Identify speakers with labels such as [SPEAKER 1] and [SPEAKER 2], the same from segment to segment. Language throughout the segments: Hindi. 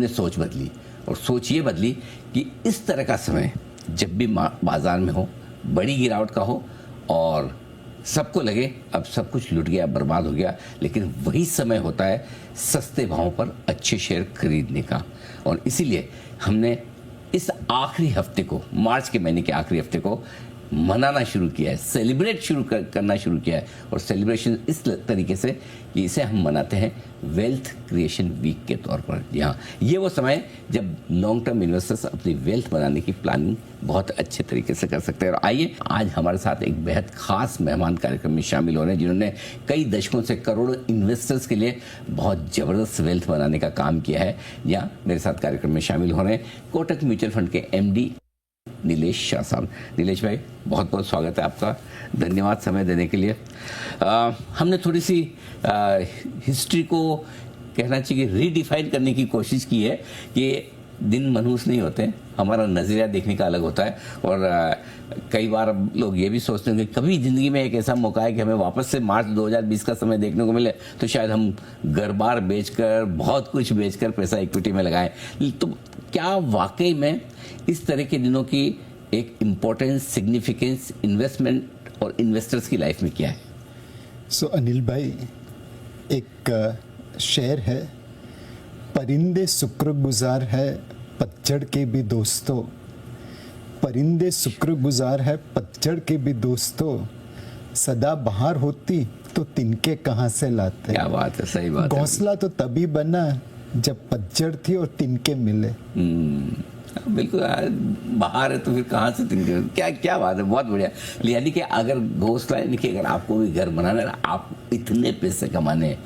[SPEAKER 1] हमने सोच बदली, और सोच ये बदली कि इस तरह का समय जब भी बाजार में हो, बड़ी गिरावट का हो और सबको लगे अब सब कुछ लुट गया, बर्बाद हो गया, लेकिन वही समय होता है सस्ते भावों पर अच्छे शेयर खरीदने का। और इसीलिए हमने इस आखिरी हफ्ते को, मार्च के महीने के आखिरी हफ्ते को मनाना शुरू किया है, सेलिब्रेट करना शुरू किया है। और सेलिब्रेशन इस तरीके से कि इसे हम मनाते हैं वेल्थ क्रिएशन वीक के तौर पर। जी हाँ, ये वो समय है जब लॉन्ग टर्म इन्वेस्टर्स अपनी वेल्थ बनाने की प्लानिंग बहुत अच्छे तरीके से कर सकते हैं। और आइए, आज हमारे साथ एक बेहद खास मेहमान कार्यक्रम में शामिल हो रहे हैं, जिन्होंने कई दशकों से करोड़ों इन्वेस्टर्स के लिए बहुत ज़बरदस्त वेल्थ बनाने का काम किया है। यहाँ मेरे साथ कार्यक्रम में शामिल हो रहे हैं कोटक म्यूचुअल फंड के MD नीलेश शाह साहब। नीलेश भाई, बहुत बहुत स्वागत है आपका, धन्यवाद समय देने के लिए। हमने थोड़ी सी हिस्ट्री को कहना चाहिए रीडिफाइन करने की कोशिश की है कि दिन मनहूस नहीं होते, हमारा नज़रिया देखने का अलग होता है। और कई बार लोग ये भी सोचते हैं कि कभी ज़िंदगी में एक ऐसा मौका है कि हमें वापस से मार्च 2020 का समय देखने को मिले, तो शायद हम घर बार बेचकर, बहुत कुछ बेचकर पैसा इक्विटी में लगाएं। तो क्या वाकई में इस तरह के दिनों की एक इम्पोर्टेंस, सिग्निफिकेंस इन्वेस्टमेंट और इन्वेस्टर्स की लाइफ में क्या है?
[SPEAKER 2] सो अनिल भाई, एक शेर है, परिंदे शुक्रगुजार है पतझड़ के भी दोस्तों, परिंदे शुक्रगुजार है पतझड़ के भी दोस्तों, सदा बहार होती तो तिनके कहाँ से लाते।
[SPEAKER 1] क्या बात है, सही बात है।
[SPEAKER 2] घोंसला तो तभी बना जब पतझड़ थी और तिनके मिले।
[SPEAKER 1] बिल्कुल, बाहर है तो फिर कहाँ से तिनके, क्या क्या बात है, बहुत बढ़िया। यानी कि अगर घोंसला, यानी कि अगर आपको भी घर बनाना है, आप इतने पैसे कमाने हैं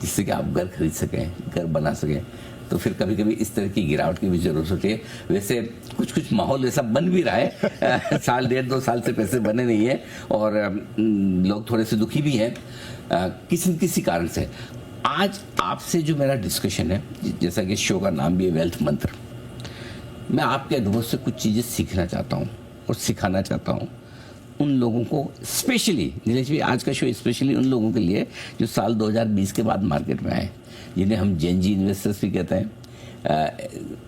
[SPEAKER 1] जिससे कि आप घर खरीद सकें, घर बना सकें, तो फिर कभी कभी इस तरह की गिरावट की भी जरूरत होती है। वैसे कुछ कुछ माहौल ऐसा बन भी रहा है साल 1.5-2 साल से पैसे बने नहीं है और लोग थोड़े से दुखी भी हैं किसी किसी कारण से। आज आपसे जो मेरा डिस्कशन है, जैसा कि शो का नाम भी है वेल्थ मंत्र, मैं आपके अनुभव से कुछ चीज़ें सीखना चाहता हूँ और सिखाना चाहता हूँ उन लोगों को, स्पेशली नीलेश भाई, आज का शो स्पेशली उन लोगों के लिए जो साल 2020 के बाद मार्केट में आए, जिन्हें हम जेनजी इन्वेस्टर्स भी कहते हैं,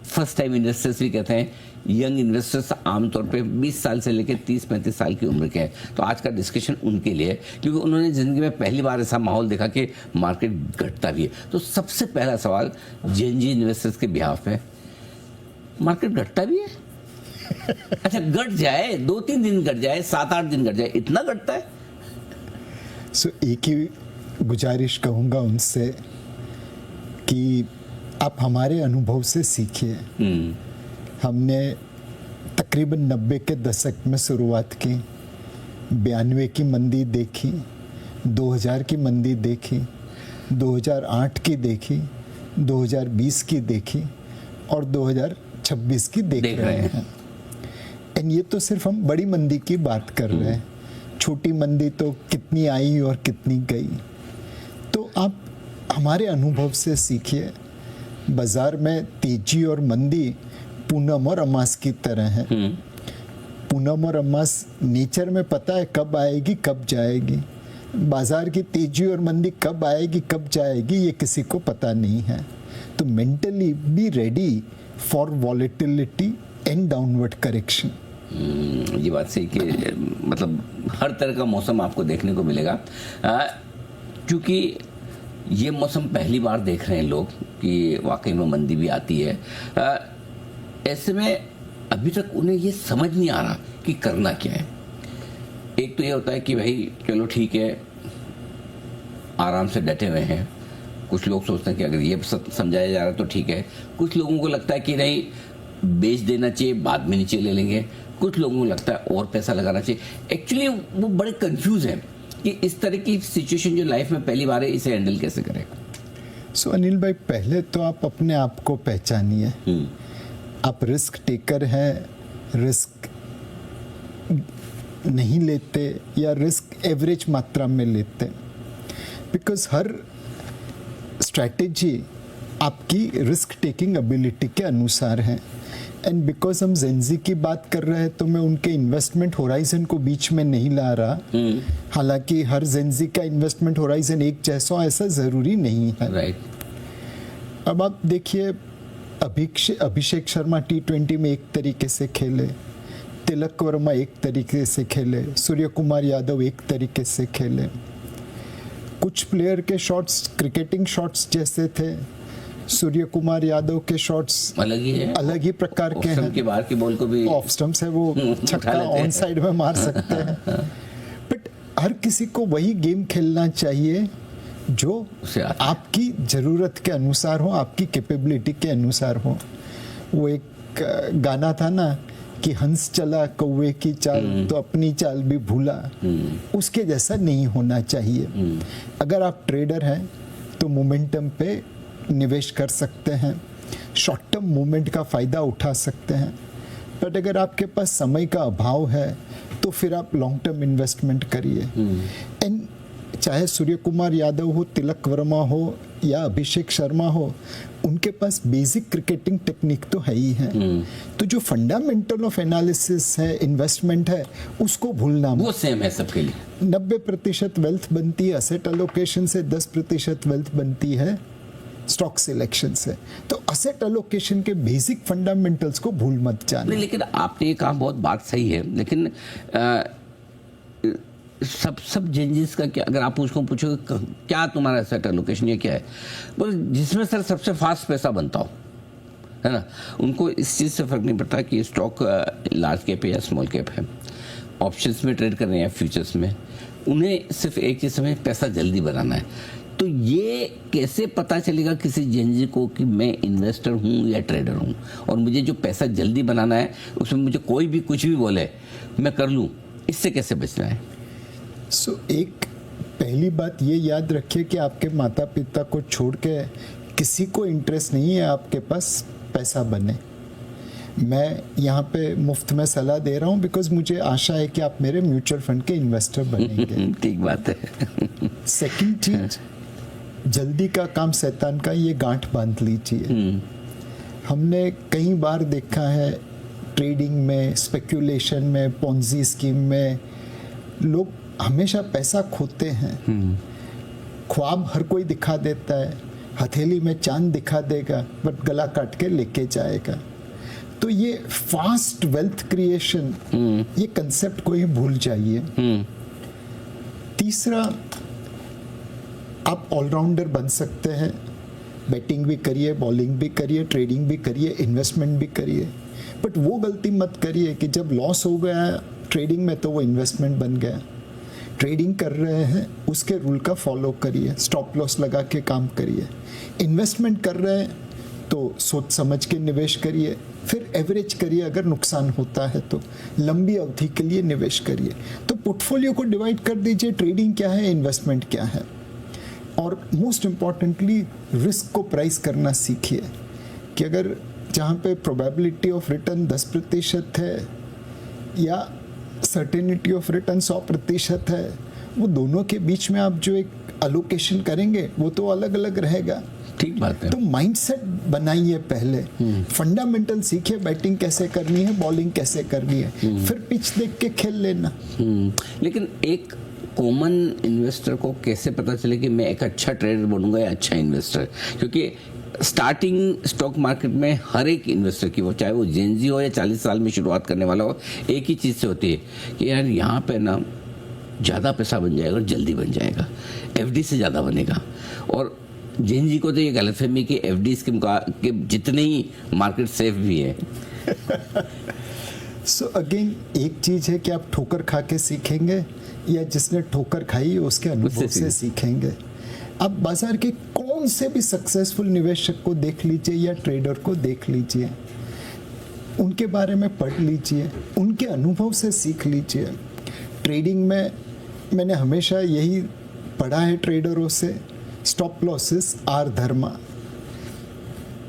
[SPEAKER 1] फर्स्ट टाइम इन्वेस्टर्स भी कहते हैं, यंग इन्वेस्टर्स आमतौर पे 20 साल से लेकर 30-35 साल की उम्र के हैं। तो आज का डिस्कशन उनके लिए, क्योंकि उन्होंने ज़िंदगी में पहली बार ऐसा माहौल देखा कि मार्केट घटता भी है। तो सबसे पहला सवाल जेनजी इन्वेस्टर्स के बिहाफ है, मार्केट घटता भी है? अच्छा, घट जाए, 2-3 दिन घट जाए, 7-8 दिन घट जाए, इतना घटता है?
[SPEAKER 2] सो एक ही गुजारिश कहूँगा उनसे कि आप हमारे अनुभव से सीखिए। हमने तकरीबन 90 के दशक में शुरुआत की, 92 की मंदी देखी, 2000 की मंदी देखी, 2008 की देखी, 2020 की देखी और 2026 की देख रहे हैं। एंड ये तो सिर्फ हम बड़ी मंदी की बात कर रहे हैं, छोटी मंदी तो कितनी आई और कितनी गई। तो आप हमारे अनुभव से सीखिए। बाजार में तेजी और मंदी पूनम और अमास की तरह है। पूनम और अमास नेचर में पता है कब आएगी कब जाएगी, बाजार की तेजी और मंदी कब आएगी कब जाएगी ये किसी को पता नहीं है। तो mentally be ready for volatility and downward correction.
[SPEAKER 1] ये बात सही कि मतलब हर तरह का मौसम आपको देखने को मिलेगा, क्योंकि ये मौसम पहली बार देख रहे हैं लोग कि वाकई में मंदी भी आती है। ऐसे में अभी तक उन्हें ये समझ नहीं आ रहा कि करना क्या है। एक तो ये होता है कि भाई चलो ठीक है, आराम से डटे हुए हैं। कुछ लोग सोचते हैं कि अगर ये समझाया जा रहा है तो ठीक है। कुछ लोगों को लगता है कि नहीं, बेच देना चाहिए, बाद में नीचे ले लेंगे। कुछ लोगों को लगता है और पैसा लगाना चाहिए। एक्चुअली वो बड़े कंफ्यूज हैं कि इस तरह की सिचुएशन जो लाइफ में पहली बार है, इसे हैंडल कैसे करें।
[SPEAKER 2] सो अनिल भाई, पहले तो आप अपने आप को पहचानिए। आप रिस्क टेकर हैं, रिस्क नहीं लेते या रिस्क एवरेज मात्रा में लेते, बिकॉज हर स्ट्रैटेजी आपकी रिस्क टेकिंग एबिलिटी के अनुसार है। एंड बिकॉज हम जेंजी की बात कर रहे हैं तो मैं उनके इन्वेस्टमेंट होराइजन को बीच में नहीं ला रहा। हालांकि हर जेंजी का इन्वेस्टमेंट होराइजन एक जैसा, ऐसा ज़रूरी नहीं है।
[SPEAKER 1] राइट।
[SPEAKER 2] अब आप देखिए, अभिषेक शर्मा T20 में एक तरीके से खेले, तिलक वर्मा एक तरीके से खेले, सूर्य कुमार यादव एक तरीके से खेले। कुछ प्लेयर के शॉट्स क्रिकेटिंग शॉट्स जैसे थे, सूर्य कुमार यादव के शॉट्स
[SPEAKER 1] अलग ही है,
[SPEAKER 2] अलग ही प्रकार के हैं।
[SPEAKER 1] के बाहर की बॉल को भी
[SPEAKER 2] ऑफ स्टंप से वो छक्का ऑन साइड में मार सकते हैं। बट हर किसी को वही गेम खेलना चाहिए जो आपकी ज़रूरत के अनुसार हो, आपकी कैपेबिलिटी के अनुसार हो। वो एक गाना था ना कि हंस चला कौवे की चाल तो अपनी चाल भी भूला, उसके जैसा नहीं होना चाहिए। अगर आप ट्रेडर हैं तो मोमेंटम पे निवेश कर सकते हैं, शॉर्ट टर्म मूवमेंट का फ़ायदा उठा सकते हैं। बट अगर आपके पास समय का अभाव है तो फिर आप लॉन्ग टर्म इन्वेस्टमेंट करिए। एंड चाहे सूर्य कुमार यादव हो, तिलक वर्मा हो या अभिषेक शर्मा हो, उनके पास बेसिक क्रिकेटिंग टेक्निक तो है ही है। तो जो फंडामेंटल ऑफ एनालिसिस है, इन्वेस्टमेंट है, उसको भूलना
[SPEAKER 1] वो सेम है सबके लिए।
[SPEAKER 2] 90% वेल्थ बनती है असेट एलोकेशन से, 10% वेल्थ बनती है स्टॉक सिलेक्शन से। तो असेट एलोकेशन के बेसिक फंडामेंटल्स को भूल मत जाना।
[SPEAKER 1] लेकिन आपने ये कहा बहुत बात सही है, लेकिन सब चेंजेस का क्या, अगर आप उसको पूछोगे क्या तुम्हारा एसेट एलोकेशन ये क्या है, बोले जिसमें सर सबसे फास्ट पैसा बनता हो, है ना। उनको इस चीज़ से फर्क नहीं पड़ता कि स्टॉक लार्ज कैप है या स्मॉल कैप है, ऑप्शंस में ट्रेड कर रहे हैं, फ्यूचर्स में, उन्हें सिर्फ एक चीज़ में पैसा जल्दी बनाना है। तो ये कैसे पता चलेगा किसी जेनजी को कि मैं इन्वेस्टर हूँ या ट्रेडर हूँ, और मुझे जो पैसा जल्दी बनाना है उसमें मुझे कोई भी कुछ भी बोले मैं कर लूँ, इससे कैसे बचना है?
[SPEAKER 2] एक पहली बात ये याद रखिए कि आपके माता पिता को छोड़ के किसी को इंटरेस्ट नहीं है आपके पास पैसा बने। मैं यहाँ पे मुफ्त में सलाह दे रहा हूँ बिकॉज मुझे आशा है कि आप मेरे म्यूचुअल फंड के इन्वेस्टर बनेंगे।
[SPEAKER 1] ठीक बात है।
[SPEAKER 2] सेकंड चीज, जल्दी का काम शैतान का, ये गांठ बांध लीजिए। हमने कई बार देखा है ट्रेडिंग में, स्पेक्यूलेशन में, पोंजी स्कीम में लोग हमेशा पैसा खोते हैं। ख्वाब हर कोई दिखा देता है, हथेली में चांद दिखा देगा बट गला काट के लेके जाएगा। तो ये फास्ट वेल्थ क्रिएशन, ये कंसेप्ट को ही भूल जाइए। तीसरा, आप ऑलराउंडर बन सकते हैं, बैटिंग भी करिए, बॉलिंग भी करिए, ट्रेडिंग भी करिए, इन्वेस्टमेंट भी करिए। बट वो गलती मत करिए कि जब लॉस हो गया ट्रेडिंग में तो वो इन्वेस्टमेंट बन गया। ट्रेडिंग कर रहे हैं उसके रूल का फॉलो करिए, स्टॉप लॉस लगा के काम करिए। इन्वेस्टमेंट कर रहे हैं तो सोच समझ के निवेश करिए, फिर एवरेज करिए, अगर नुकसान होता है तो लंबी अवधि के लिए निवेश करिए। तो पोर्टफोलियो को डिवाइड कर दीजिए, ट्रेडिंग क्या है, इन्वेस्टमेंट क्या है। और मोस्ट इम्पॉर्टेंटली रिस्क को प्राइस करना सीखिए कि अगर जहाँ पे प्रोबेबिलिटी ऑफ रिटर्न 10% है या सर्टेनिटी ऑफ रिटर्न 100% है, वो दोनों के बीच में आप जो एक अलोकेशन करेंगे वो तो अलग अलग रहेगा।
[SPEAKER 1] ठीक बात है।
[SPEAKER 2] तो माइंडसेट बनाइए पहले, फंडामेंटल सीखिए, बैटिंग कैसे करनी है, बॉलिंग कैसे करनी है, फिर पिच देख के खेल लेना।
[SPEAKER 1] लेकिन एक कॉमन इन्वेस्टर को कैसे पता चले कि मैं एक अच्छा ट्रेडर बनूंगा या अच्छा इन्वेस्टर? क्योंकि स्टार्टिंग स्टॉक मार्केट में हर एक इन्वेस्टर की, वो चाहे वो जेनजी हो या 40 साल में शुरुआत करने वाला हो, एक ही चीज़ से होती है कि यार यहाँ पे ना ज़्यादा पैसा बन जाएगा और जल्दी बन जाएगा, एफडी से ज़्यादा बनेगा। और जेनजी को तो ये गलतफहमी कि एफडी के जितने ही मार्केट सेफ भी है।
[SPEAKER 2] सो अगेन एक चीज़ है कि आप ठोकर खा के सीखेंगे या जिसने ठोकर खाई उसके अनुभव से सीखेंगे। आप बाजार के कौन से भी सक्सेसफुल निवेशक को देख लीजिए या ट्रेडर को देख लीजिए, उनके बारे में पढ़ लीजिए, उनके अनुभव से सीख लीजिए। ट्रेडिंग में मैंने हमेशा यही पढ़ा है ट्रेडरों से, stop losses are dharma,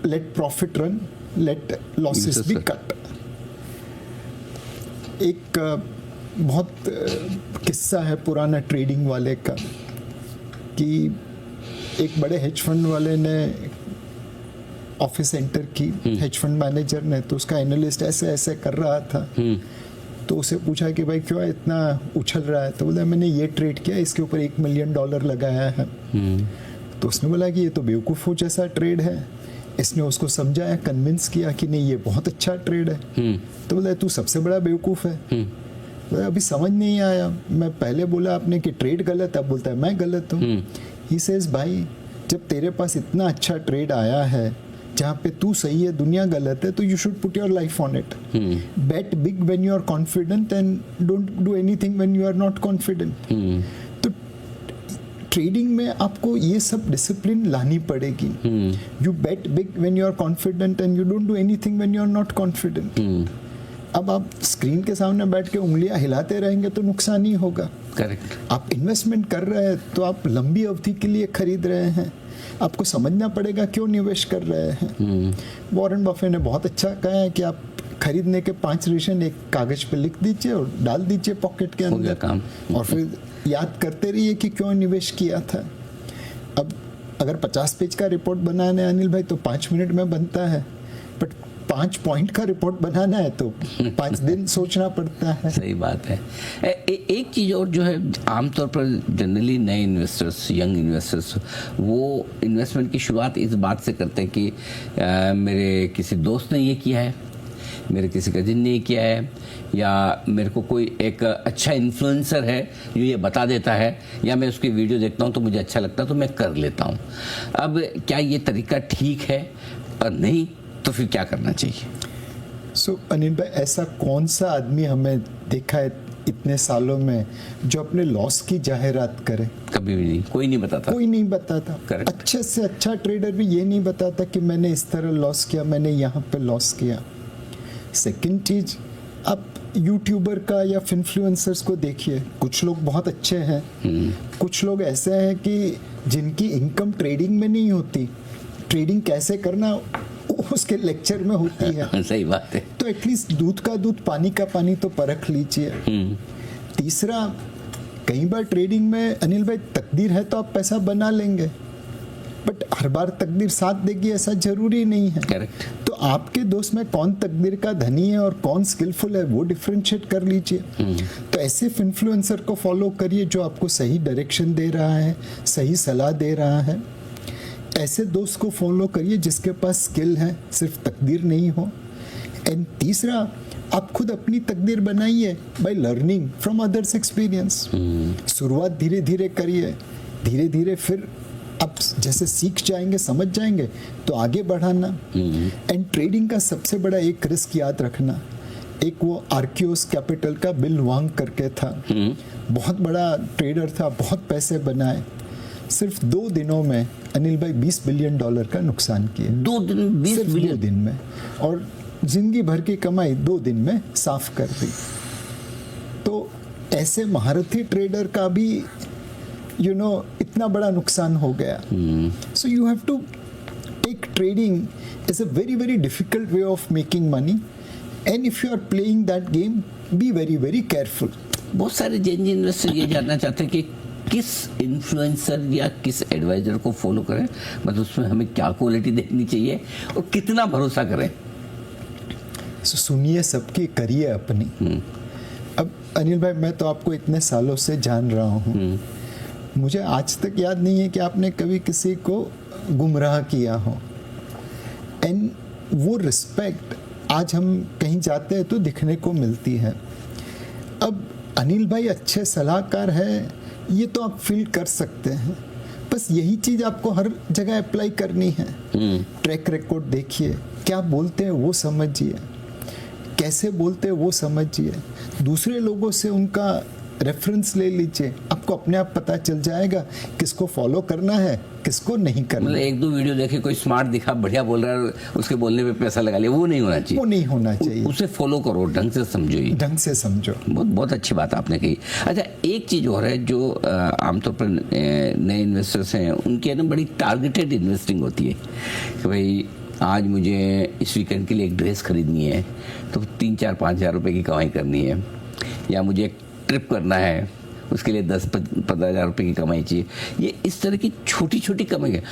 [SPEAKER 2] let profit run, let losses be cut. एक बहुत किस्सा है पुराना ट्रेडिंग वाले का कि एक बड़े हेज फंड वाले ने ऑफिस एंटर की, हेज फंड मैनेजर ने, तो उसका एनालिस्ट ऐसे ऐसे कर रहा था। तो उसे पूछा कि भाई क्यों इतना उछल रहा है? तो बोला मैंने ये ट्रेड किया, इसके ऊपर $1 मिलियन लगाया है। तो उसने बोला कि ये तो बेवकूफ़ों जैसा ट्रेड है, इसने उसको समझाया, कन्विंस किया कि नहीं ये बहुत अच्छा ट्रेड है। तो बोला तू सबसे बड़ा बेवकूफ़ है। बोला अभी समझ नहीं आया, मैं पहले बोला आपने कि ट्रेड गलत है, अब बोलता है मैं गलत हूँ। ही सेज भाई जब तेरे पास इतना अच्छा ट्रेड आया है जहाँ पे तू सही है दुनिया गलत है, तो you should put your life on it. Bet big when you are confident and don't do anything when you are not confident. तो ट्रेडिंग में आपको ये सब डिसिप्लिन लानी पड़ेगी। You bet big when you are confident and you don't do anything when you are not confident. अब आप स्क्रीन के सामने बैठ के उंगलियां हिलाते रहेंगे तो नुकसान ही होगा।
[SPEAKER 1] करेक्ट।
[SPEAKER 2] आप इन्वेस्टमेंट कर रहे हैं तो आप लंबी अवधि के लिए खरीद रहे हैं, आपको समझना पड़ेगा क्यों निवेश कर रहे हैं। वॉरेन बफे ने बहुत अच्छा कहा है कि आप खरीदने के 5 रीजन एक कागज पे लिख दीजिए और डाल दीजिए पॉकेट के अंदर
[SPEAKER 1] काम।
[SPEAKER 2] और फिर याद करते रहिए कि क्यों निवेश किया था। अब अगर 50 पेज का रिपोर्ट बनाना है अनिल भाई तो 5 मिनट में बनता है, बट 5 पॉइंट का रिपोर्ट बनाना है तो 5 दिन सोचना पड़ता है।
[SPEAKER 1] सही बात है। एक चीज़ और जो है, आमतौर पर जनरली नए इन्वेस्टर्स, यंग इन्वेस्टर्स, वो इन्वेस्टमेंट की शुरुआत इस बात से करते हैं कि मेरे किसी दोस्त ने ये किया है, मेरे किसी कजिन ने ये किया है, या मेरे को कोई एक अच्छा इन्फ्लुएंसर है जो ये बता देता है, या मैं उसकी वीडियो देखता हूँ तो मुझे अच्छा लगता है तो मैं कर लेता हूँ। अब क्या ये तरीका ठीक है, और नहीं तो फिर क्या करना चाहिए?
[SPEAKER 2] सो अनिल भाई ऐसा कौन सा आदमी हमें देखा है इतने सालों में जो अपने लॉस की जाहिरात करे?
[SPEAKER 1] कभी भी नहीं, कोई नहीं बताता।
[SPEAKER 2] कोई नहीं बताता।
[SPEAKER 1] Correct.
[SPEAKER 2] अच्छे से अच्छा ट्रेडर भी ये नहीं बताता कि मैंने इस तरह लॉस किया, मैंने यहाँ पे लॉस किया। सेकंड चीज, आप यूट्यूबर का या इन्फ्लुएंसर्स को देखिए, कुछ लोग बहुत अच्छे हैं, कुछ लोग ऐसे हैं कि जिनकी इनकम ट्रेडिंग में नहीं होती, ट्रेडिंग कैसे करना उसके लेक्चर में होती है।
[SPEAKER 1] सही बात है।
[SPEAKER 2] तो एटलीस्ट दूध का दूध पानी का पानी तो परख लीजिए। तीसरा, कई बार ट्रेडिंग में अनिल भाई तकदीर है तो आप पैसा बना लेंगे, बट हर बार तकदीर साथ देगी ऐसा जरूरी नहीं है।
[SPEAKER 1] करेक्ट।
[SPEAKER 2] तो आपके दोस्त में कौन तकदीर का धनी है और कौन स्किलफुल है वो डिफरेंशिएट कर लीजिए। तो ऐसे इन्फ्लुएंसर को फॉलो करिए जो आपको सही डायरेक्शन दे रहा है, सही सलाह दे रहा है। ऐसे दोस्त को फॉलो करिए जिसके पास स्किल है, सिर्फ तकदीर नहीं हो। एंड तीसरा, आप खुद अपनी तकदीर बनाइए by learning from others experience. शुरुआत धीरे धीरे करिए, धीरे धीरे फिर आप जैसे सीख जाएंगे, समझ जाएंगे तो आगे बढ़ाना। एंड ट्रेडिंग का सबसे बड़ा एक रिस्क याद रखना, एक वो आर्कियोस कैपिटल का बिल वांग करके था, बहुत बड़ा ट्रेडर था, बहुत पैसे बनाए, सिर्फ 2 दिनों में अनिल भाई $20 बिलियन का नुकसान किए।
[SPEAKER 1] 2 दिन 20
[SPEAKER 2] सिर्फ 2
[SPEAKER 1] बिलियन
[SPEAKER 2] दिन में, और जिंदगी भर की कमाई 2 दिन में साफ कर दी। तो ऐसे महारथी ट्रेडर का भी इतना बड़ा नुकसान हो गया। So you have to take trading is a very very difficult way of making money, and if you are playing that game be very very careful.
[SPEAKER 1] बहुत सारे जेन इन्वेस्टर ये जानना चाहते हैं कि किस इन्फ्लुएंसर या किस एडवाइजर को फॉलो करें, मतलब उसमें हमें क्या क्वालिटी देखनी चाहिए और कितना भरोसा करें।
[SPEAKER 2] सुनिए सबकी, करिए अपनी। अब अनिल भाई मैं तो आपको इतने सालों से जान रहा हूँ, मुझे आज तक याद नहीं है कि आपने कभी किसी को गुमराह किया हो। एंड वो रिस्पेक्ट आज हम कहीं जाते हैं तो दिखने को मिलती है। अब अनिल भाई अच्छे सलाहकार है ये तो आप फील कर सकते हैं, बस यही चीज आपको हर जगह अप्लाई करनी है। ट्रैक रिकॉर्ड देखिए, क्या बोलते हैं वो समझिए, कैसे बोलते हैं वो समझिए, दूसरे लोगों से उनका रेफरेंस ले लीजिए, आपको अपने आप पता चल जाएगा किसको फॉलो करना है, किसको नहीं करना।
[SPEAKER 1] मतलब 1-2 वीडियो देखे, कोई स्मार्ट दिखा, बढ़िया बोल रहा है, उसके बोलने पे पैसा लगा लिया, वो नहीं होना चाहिए।
[SPEAKER 2] वो नहीं होना चाहिए।
[SPEAKER 1] उसे फॉलो करो, ढंग से समझो।
[SPEAKER 2] ढंग से समझो।
[SPEAKER 1] बहुत अच्छी बात आपने कही। अच्छा, एक चीज़ और है जो आमतौर पर नए इन्वेस्टर्स हैं उनके ना बड़ी टारगेटेड इन्वेस्टिंग होती है कि भाई आज मुझे इस वीकेंड के लिए एक ड्रेस खरीदनी है तो 3-4-5 हज़ार रुपये की कमाई करनी है, या मुझे एक ट्रिप करना है उसके लिए 10-15 हज़ार रुपये की कमाई चाहिए। ये इस तरह की छोटी छोटी कमाई है।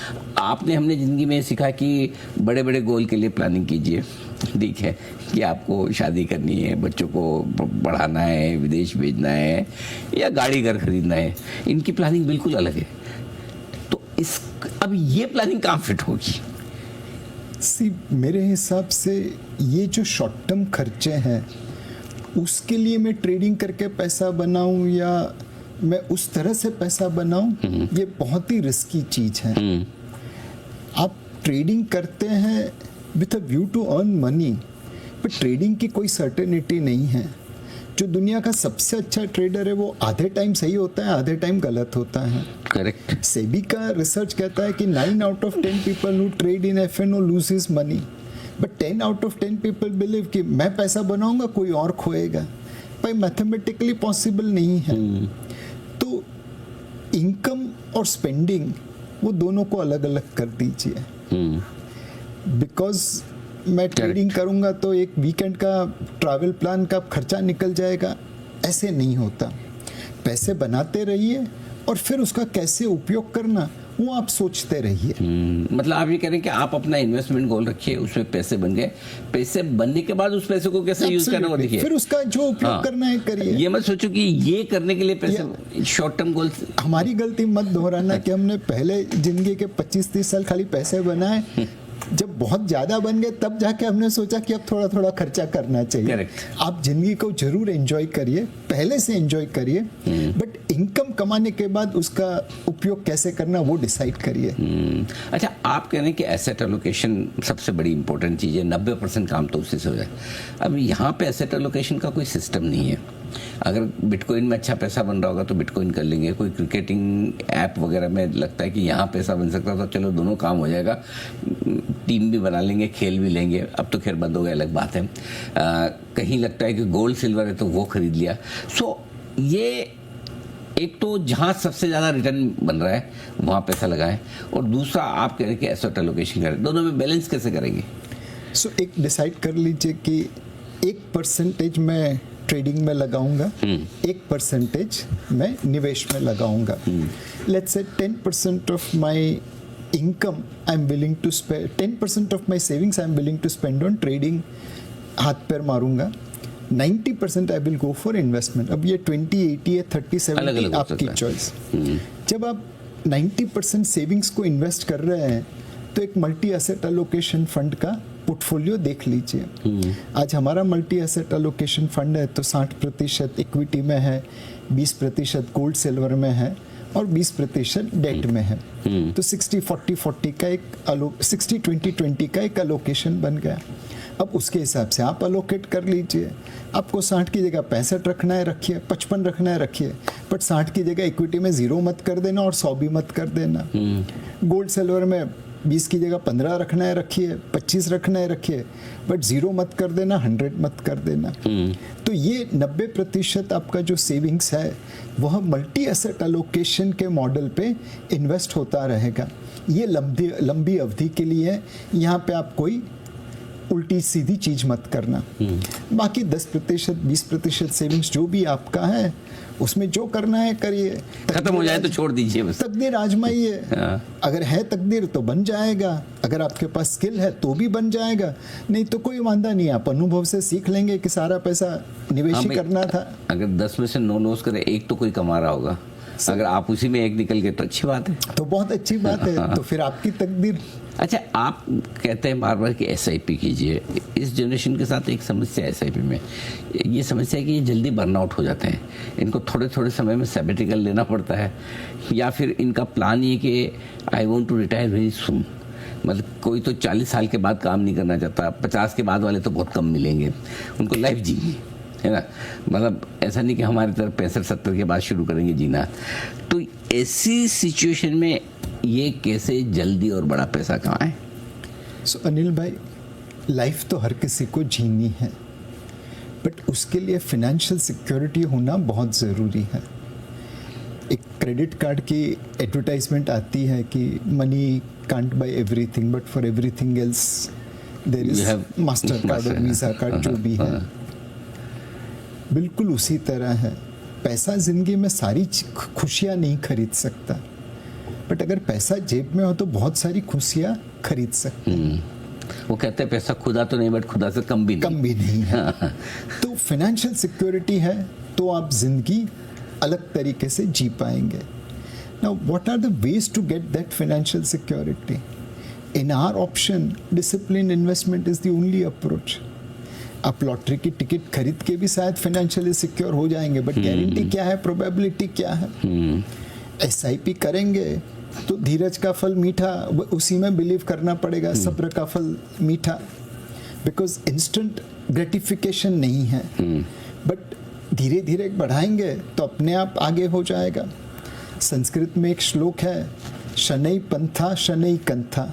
[SPEAKER 1] हमने ज़िंदगी में सीखा कि बड़े बड़े गोल के लिए प्लानिंग कीजिए, ठीक है, कि आपको शादी करनी है, बच्चों को पढ़ाना है, विदेश भेजना है, या गाड़ी घर खरीदना है, इनकी प्लानिंग बिल्कुल अलग है। तो अब ये प्लानिंग कहाँ फिट होगी?
[SPEAKER 2] सी मेरे हिसाब से ये जो शॉर्ट टर्म खर्चे हैं उसके लिए मैं ट्रेडिंग करके पैसा बनाऊं या मैं उस तरह से पैसा बनाऊं, ये बहुत ही रिस्की चीज है। आप ट्रेडिंग करते हैं with a view to earn money, पर ट्रेडिंग की कोई सर्टेनिटी नहीं है। जो दुनिया का सबसे अच्छा ट्रेडर है वो आधे टाइम सही होता है, आधे टाइम गलत होता है।
[SPEAKER 1] करेक्ट।
[SPEAKER 2] सेबी का रिसर्च कहता है कि 9 out of 10 people who trade in F&O loses money, but 10 out of 10 people believe कि मैं पैसा बनाऊंगा कोई और खोएगा। भाई मैथमेटिकली पॉसिबल नहीं है। तो इनकम और स्पेंडिंग वो दोनों को अलग अलग कर दीजिए। बिकॉज मैं ट्रेडिंग करूंगा तो एक वीकेंड का ट्रैवल प्लान का खर्चा निकल जाएगा, ऐसे नहीं होता। पैसे बनाते रहिए और फिर उसका कैसे उपयोग करना वो आप सोचते रहिए।
[SPEAKER 1] मतलब आप ये कह रहे हैं कि आप अपना इन्वेस्टमेंट गोल रखिए, उसमें पैसे बन गए, पैसे बनने के बाद उस पैसे को कैसे यूज करना वो देखिए,
[SPEAKER 2] फिर उसका जो उपयोग करना है करिए।
[SPEAKER 1] ये मत सोचो कि ये करने के लिए पैसे शॉर्ट टर्म गोल।
[SPEAKER 2] हमारी गलती मत दोहराना कि हमने पहले जिंदगी के 25-30 साल खाली पैसे बनाए, जब बहुत ज्यादा बन गए तब जाके हमने सोचा कि अब थोड़ा थोड़ा खर्चा करना चाहिए।
[SPEAKER 1] Correct.
[SPEAKER 2] आप जिंदगी को जरूर एंजॉय करिए, पहले से एंजॉय करिए, बट इनकम कमाने के बाद उसका उपयोग कैसे करना वो डिसाइड करिए।
[SPEAKER 1] अच्छा, आप कह रहे हैं कि एसेट एलोकेशन सबसे बड़ी इंपॉर्टेंट चीज़ है, 90% काम तो उससे हो जाए। अब यहाँ पे एसेट एलोकेशन का कोई सिस्टम नहीं है। अगर बिटकॉइन में अच्छा पैसा बन रहा होगा तो बिटकॉइन कर लेंगे, कोई क्रिकेटिंग ऐप वगैरह में लगता है कि यहाँ पैसा बन सकता है तो चलो दोनों काम हो जाएगा, टीम भी बना लेंगे, खेल भी लेंगे। अब तो खैर बंद हो गया, अलग बात है। कहीं लगता है कि गोल्ड सिल्वर है तो वो खरीद लिया। सो ये एक तो जहाँ सबसे ज़्यादा रिटर्न बन रहा है वहाँ पैसा लगाएं, और दूसरा आप कह रहे हैं कि एसेट एलोकेशन करें। दोनों में बैलेंस कैसे करेंगे?
[SPEAKER 2] सो एक डिसाइड कर लीजिए कि 1% मैं ट्रेडिंग में लगाऊंगा, 1% मैं निवेश में लगाऊंगा। Let's say 10% of my income I am willing to spend, 10% of my savings I am willing to spend on trading, हाथ पैर मारूंगा। 90% I will go for investment. अब ये 20-80 या 30-70 आपकी चॉइस। जब आप 90% सेविंग्स को इन्वेस्ट कर रहे हैं तो एक मल्टी एसेट एलोकेशन फंड का पोर्टफोलियो देख लीजिए। आज हमारा मल्टी एसेट एलोकेशन फंड है तो 60% इक्विटी में है, 20% गोल्ड सिल्वर में है और 20% डेट में है। तो 60-40-40 का एक 60-20-20 का एक एलोकेशन बन गया। अब उसके हिसाब से आप अलोकेट कर लीजिए। आपको 60 की जगह 65 रखना है रखिए, 55 रखना है रखिए, बट 60 की जगह इक्विटी में 0 मत कर देना और 100 भी मत कर देना। गोल्ड सिल्वर में 20 की जगह 15 रखना है रखिए, 25 रखना है रखिए, बट 0 मत कर देना, 100 मत कर देना। तो ये 90% आपका जो सेविंग्स है वह मल्टी एसेट एलोकेशन के मॉडल पे इन्वेस्ट होता रहेगा। ये लंबी अवधि के लिए है। यहाँ पे आप कोई उल्टी सीधी चीज मत करना। बाकी 10%, 20% सेविंग्स जो भी आपका है उसमें जो करना है करिए।
[SPEAKER 1] खत्म हो जाए तो छोड़ दीजिए बस।
[SPEAKER 2] तकदीर आजमाइए। अगर है तकदीर तो बन जाएगा, अगर आपके पास स्किल है तो भी बन जाएगा, नहीं तो कोई वांदा नहीं। आप अनुभव से सीख लेंगे कि सारा पैसा निवेश ही करना था।
[SPEAKER 1] अगर 10 में से 9 लॉस करे, एक तो कोई कमा रहा होगा। अगर आप उसी में एक निकल गए तो अच्छी बात है,
[SPEAKER 2] तो बहुत अच्छी बात है। तो फिर आपकी तकदीर।
[SPEAKER 1] अच्छा, आप कहते हैं बार बार कि एसआईपी कीजिए। इस जनरेशन के साथ एक समस्या है एसआईपी में, ये समस्या है कि ये जल्दी बर्नआउट हो जाते हैं। इनको थोड़े थोड़े समय में सैबेटिकल लेना पड़ता है, या फिर इनका प्लान ये कि I want to retire very soon. मतलब कोई तो 40 साल के बाद काम नहीं करना चाहता, 50 के बाद वाले तो बहुत कम मिलेंगे, उनको लाइफ जीनी है ना। मतलब ऐसा नहीं कि हमारी तरफ 65-70 के बाद शुरू करेंगे जीना। तो ऐसी सिचुएशन में ये कैसे जल्दी और बड़ा पैसा कमाएं?
[SPEAKER 2] सो अनिल भाई, लाइफ तो हर किसी को जीनी है, बट उसके लिए फाइनेंशियल सिक्योरिटी होना बहुत ज़रूरी है। एक क्रेडिट कार्ड की एडवर्टाइजमेंट आती है कि money can't buy everything, but for everything else there is Mastercard और वीज़ा कार्ड, जो भी है। बिल्कुल उसी तरह है। पैसा ज़िंदगी में सारी खुशियाँ नहीं खरीद सकता, बट अगर पैसा जेब में हो तो बहुत सारी खुशियाँ खरीद सकते हैं।
[SPEAKER 1] वो कहते हैं पैसा खुदा तो नहीं, बट खुदा से कम भी
[SPEAKER 2] नहीं है। तो फाइनेंशियल सिक्योरिटी है तो आप जिंदगी अलग तरीके से जी पाएंगे। Now what are the ways to get that financial security? In our option discipline investment is the only approach. आप लॉटरी की टिकट खरीद के भी शायद फाइनेंशियली सिक्योर हो जाएंगे, बट गारंटी क्या है, प्रोबेबिलिटी क्या है. SIP करेंगे तो धीरज का फल मीठा, उसी में बिलीव करना पड़ेगा. सब्र का फल मीठा, बिकॉज इंस्टेंट ग्रेटिफिकेशन नहीं है, बट धीरे धीरे बढ़ाएंगे तो अपने आप आगे हो जाएगा. संस्कृत में एक श्लोक है, शनै पंथा शनै कंथा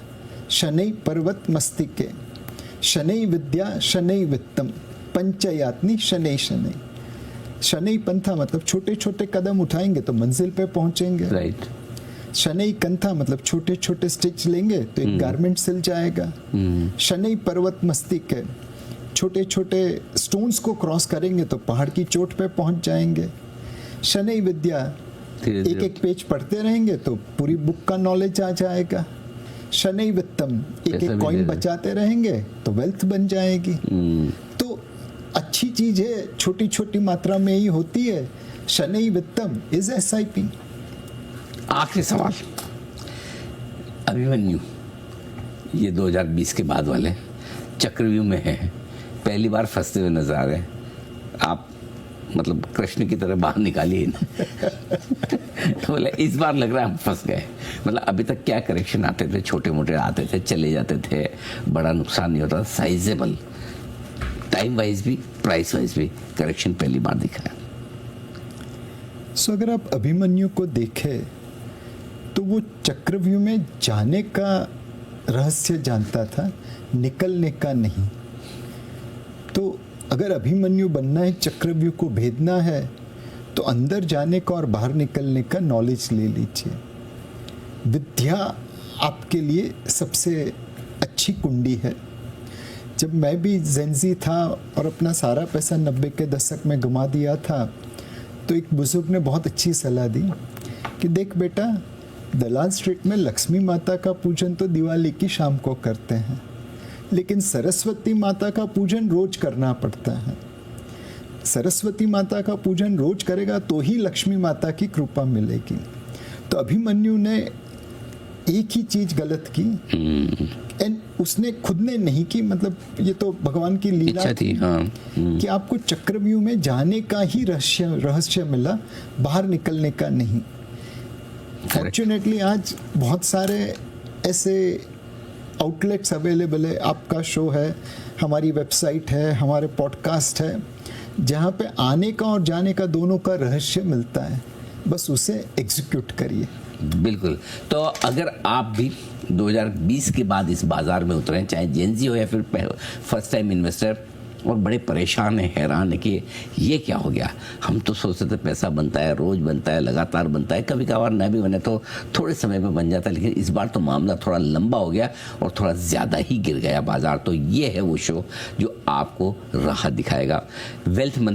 [SPEAKER 2] शनै पर्वत मस्तिके शनै विद्या शनै वित्तम पंचयात्नि शनै शनै. शनै पंथा मतलब छोटे छोटे कदम उठाएंगे तो मंजिल पे पहुंचेंगे.
[SPEAKER 1] राइट.
[SPEAKER 2] शनै कंथा मतलब छोटे छोटे स्टिच लेंगे तो एक गारमेंट सिल जाएगा. शनै पर्वत मस्तिके, छोटे छोटे स्टोन्स को क्रॉस करेंगे तो पहाड़ की चोट पे पहुंच जाएंगे. शनै विद्या, एक एक पेज पढ़ते रहेंगे तो पूरी बुक का नॉलेज आ जाएगा. शनै वित्तम, एक एक कॉइन बचाते रहेंगे तो वेल्थ बन जाएगी. तो अच्छी चीज है, छोटी छोटी मात्रा में ही होती है. शनै वित्तम इज SIP.
[SPEAKER 1] आखिरी सवाल, अभिमन्यु ये 2020 के बाद वाले चक्रव्यूह में है, पहली बार फंसते हुए नजर आ रहे हैं. आप मतलब कृष्ण की तरह बाहर निकालिए ना. तो बोले इस बार लग रहा है हम फंस गए. मतलब अभी तक क्या करेक्शन आते थे, छोटे मोटे आते थे, चले जाते थे, बड़ा नुकसान नहीं होता. साइजेबल टाइम वाइज भी प्राइस वाइज भी करेक्शन पहली बार दिखा है.
[SPEAKER 2] सो अगर आप अभिमन्यु को देखें तो वो चक्रव्यूह में जाने का रहस्य जानता था, निकलने का नहीं. तो अगर अभिमन्यु बनना है, चक्रव्यूह को भेदना है, तो अंदर जाने का और बाहर निकलने का नॉलेज ले लीजिए. विद्या आपके लिए सबसे अच्छी कुंडी है. जब मैं भी जेंजी था और अपना सारा पैसा 90 के दशक में गंवा दिया था, तो एक बुजुर्ग ने बहुत अच्छी सलाह दी कि देख बेटा, दलाल स्ट्रीट में लक्ष्मी माता का पूजन तो दिवाली की शाम को करते हैं, लेकिन सरस्वती माता का पूजन रोज करना पड़ता है. सरस्वती माता का पूजन रोज करेगा तो ही लक्ष्मी माता की कृपा मिलेगी. तो अभिमन्यु ने एक ही चीज गलत की, एंड उसने खुद ने नहीं की, मतलब ये तो भगवान की लीला
[SPEAKER 1] थी. हाँ.
[SPEAKER 2] कि आपको चक्रव्यूह में जाने का ही रहस्य मिला, बाहर निकलने का नहीं. फॉर्चुनेटली आज बहुत सारे ऐसे आउटलेट्स अवेलेबल है. आपका शो है, हमारी वेबसाइट है, हमारे पॉडकास्ट है, जहाँ पे आने का और जाने का दोनों का रहस्य मिलता है. बस उसे एग्जीक्यूट करिए.
[SPEAKER 1] बिल्कुल. तो अगर आप भी 2020 के बाद इस बाजार में उतरे, चाहे जेनजी हो या फिर फर्स्ट टाइम इन्वेस्टर, और बड़े परेशान हैं, हैरान है कि ये क्या हो गया. हम तो सोचते थे पैसा बनता है, रोज बनता है, लगातार बनता है, कभी कभार न भी बने तो थोड़े समय में बन जाता है, लेकिन इस बार तो मामला थोड़ा लंबा हो गया और थोड़ा ज़्यादा ही गिर गया बाजार. तो ये है वो शो जो आपको राहत दिखाएगा. वेल्थ